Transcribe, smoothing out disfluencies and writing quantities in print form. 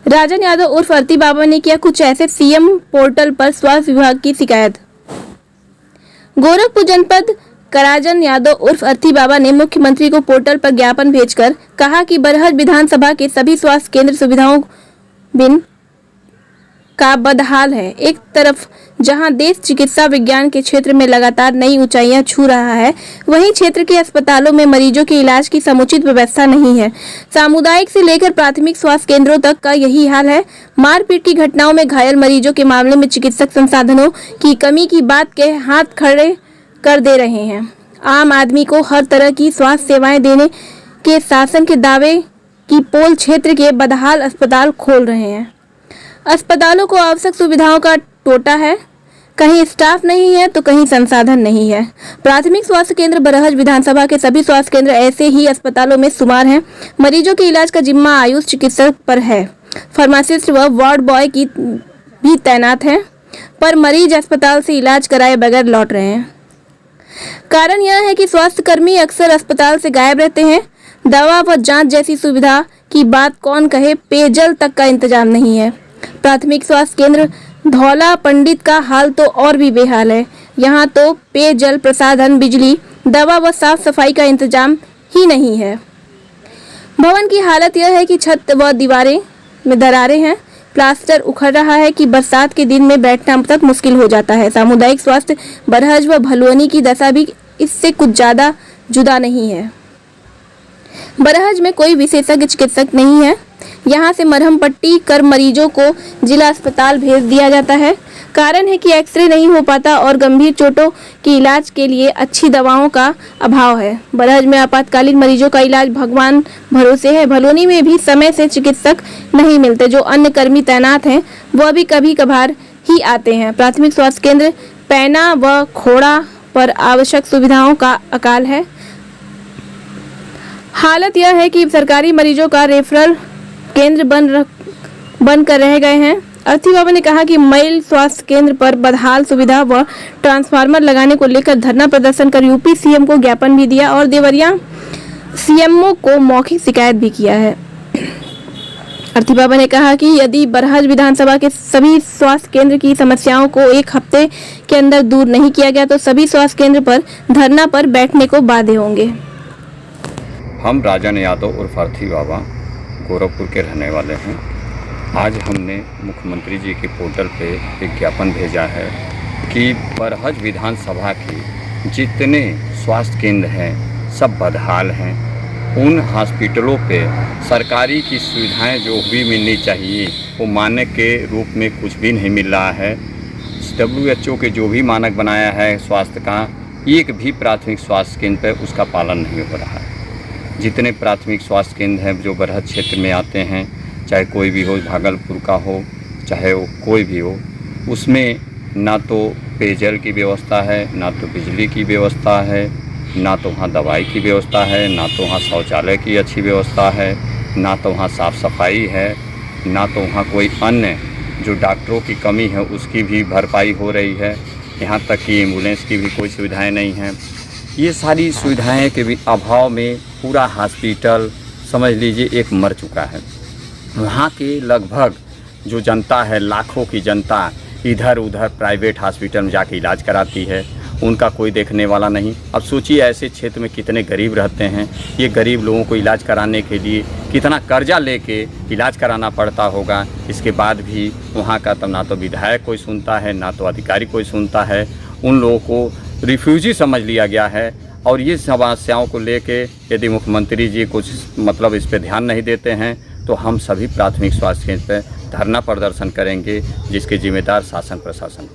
राजन यादव उर्फ अर्थी बाबा ने किया कुछ ऐसे, सीएम पोर्टल पर स्वास्थ्य विभाग की शिकायत। गोरखपुर जनपद राजन यादव उर्फ अर्थी बाबा ने मुख्यमंत्री को पोर्टल पर ज्ञापन भेजकर कहा कि बरहज विधानसभा के सभी स्वास्थ्य केंद्र सुविधाओं बिन का बदहाल है। एक तरफ जहां देश चिकित्सा विज्ञान के क्षेत्र में लगातार नई ऊंचाइयां छू रहा है, वहीं क्षेत्र के अस्पतालों में मरीजों के इलाज की समुचित व्यवस्था नहीं है। सामुदायिक से लेकर प्राथमिक स्वास्थ्य केंद्रों तक का यही हाल है। मारपीट की घटनाओं में घायल मरीजों के मामले में चिकित्सक संसाधनों की कमी की बात के हाथ खड़े कर दे रहे हैं। आम आदमी को हर तरह की स्वास्थ्य सेवाएं देने के शासन के दावे की पोल क्षेत्र के बदहाल अस्पताल खोल रहे हैं। अस्पतालों को आवश्यक सुविधाओं का टोटा है, कहीं स्टाफ नहीं है तो कहीं संसाधन नहीं है। प्राथमिक स्वास्थ्य केंद्र बरहज विधानसभा के सभी स्वास्थ्य केंद्र ऐसे ही अस्पतालों में शुमार हैं। मरीजों के इलाज का जिम्मा आयुष चिकित्सक पर है। फार्मासिस्ट व वार्ड बॉय की भी तैनात हैं, पर मरीज अस्पताल से इलाज कराए बगैर लौट रहे हैं। कारण यह है कि स्वास्थ्य कर्मी अक्सर अस्पताल से गायब रहते हैं। दवा व जांच जैसी सुविधा की बात कौन कहे, पेयजल तक का इंतजाम नहीं है। प्राथमिक स्वास्थ्य केंद्र धौला पंडित का हाल तो और भी बेहाल है। यहाँ तो पेयजल, प्रसाधन, बिजली, दवा व साफ सफाई का इंतजाम ही नहीं है। भवन की हालत यह है कि छत व दीवारें में दरारें हैं, प्लास्टर उखड़ रहा है कि बरसात के दिन में बैठना तक मुश्किल हो जाता है। सामुदायिक स्वास्थ्य बरहज व भलुअनी की दशा भी इससे कुछ ज़्यादा जुदा नहीं है। बरहज में कोई विशेषज्ञ चिकित्सक नहीं है। यहाँ से मरहम पट्टी कर मरीजों को जिला अस्पताल भेज दिया जाता है। कारण है कि एक्सरे नहीं हो पाता और गंभीर चोटों के इलाज के लिए अच्छी दवाओं का अभाव है। बरहज में आपातकालीन मरीजों का इलाज भगवान भरोसे है। भलुनी में भी समय से चिकित्सक नहीं मिलते। जो अन्य कर्मी तैनात हैं वह भी कभी कभार ही आते हैं। प्राथमिक स्वास्थ्य केंद्र पैना व खोड़ा पर आवश्यक सुविधाओं का अकाल है। हालत यह है कि सरकारी मरीजों का रेफरल केंद्र बन कर रह गए हैं। अर्थी बाबा ने कहा कि मैल स्वास्थ्य केंद्र पर बदहाल सुविधा व ट्रांसफार्मर लगाने को लेकर धरना प्रदर्शन कर यूपी सीएम को ज्ञापन भी दिया और देवरिया सीएमओ को मौखिक शिकायत भी किया है। अर्थी बाबा ने कहा कि यदि बरहज विधानसभा के सभी स्वास्थ्य केंद्र की समस्याओं को एक हफ्ते के अंदर दूर नहीं किया गया तो सभी स्वास्थ्य केंद्र पर धरना पर बैठने को बाध्य होंगे। हम राजन यादव उर्फ अर्थी बाबा गोरखपुर के रहने वाले हैं। आज हमने मुख्यमंत्री जी के पोर्टल पे एक ज्ञापन भेजा है कि बरहज विधानसभा के जितने स्वास्थ्य केंद्र हैं सब बदहाल हैं। उन हॉस्पिटलों पे सरकारी की सुविधाएं जो भी मिलनी चाहिए वो मानक के रूप में कुछ भी नहीं मिल रहा है। WHO के जो भी मानक बनाया है स्वास्थ्य का, एक भी प्राथमिक स्वास्थ्य केंद्र पर उसका पालन नहीं हो रहा है। जितने प्राथमिक स्वास्थ्य केंद्र हैं जो बरहज क्षेत्र में आते हैं, चाहे कोई भी हो, भागलपुर का हो चाहे वो कोई भी हो, उसमें ना तो पेयजल की व्यवस्था है, ना तो बिजली की व्यवस्था है, ना तो वहाँ दवाई की व्यवस्था है, ना तो वहाँ शौचालय की अच्छी व्यवस्था है, ना तो वहाँ साफ़ सफाई है, ना तो वहाँ कोई अन्य जो डॉक्टरों की कमी है उसकी भी भरपाई हो रही है। यहाँ तक कि एम्बुलेंस की भी कोई सुविधाएं नहीं हैं। ये सारी सुविधाएं के भी अभाव में पूरा हॉस्पिटल समझ लीजिए एक मर चुका है। वहाँ के लगभग जो जनता है, लाखों की जनता इधर उधर प्राइवेट हॉस्पिटल में जाके इलाज कराती है, उनका कोई देखने वाला नहीं। अब सोचिए ऐसे क्षेत्र में कितने गरीब रहते हैं। ये गरीब लोगों को इलाज कराने के लिए कितना कर्जा लेके इलाज कराना पड़ता होगा। इसके बाद भी वहाँ का तो ना तो विधायक कोई सुनता है, ना तो अधिकारी कोई सुनता है। उन लोगों को रिफ्यूजी समझ लिया गया है। और ये समस्याओं को लेके यदि मुख्यमंत्री जी कुछ मतलब इस पर ध्यान नहीं देते हैं तो हम सभी प्राथमिक स्वास्थ्य केंद्र पर धरना प्रदर्शन करेंगे, जिसके जिम्मेदार शासन प्रशासन।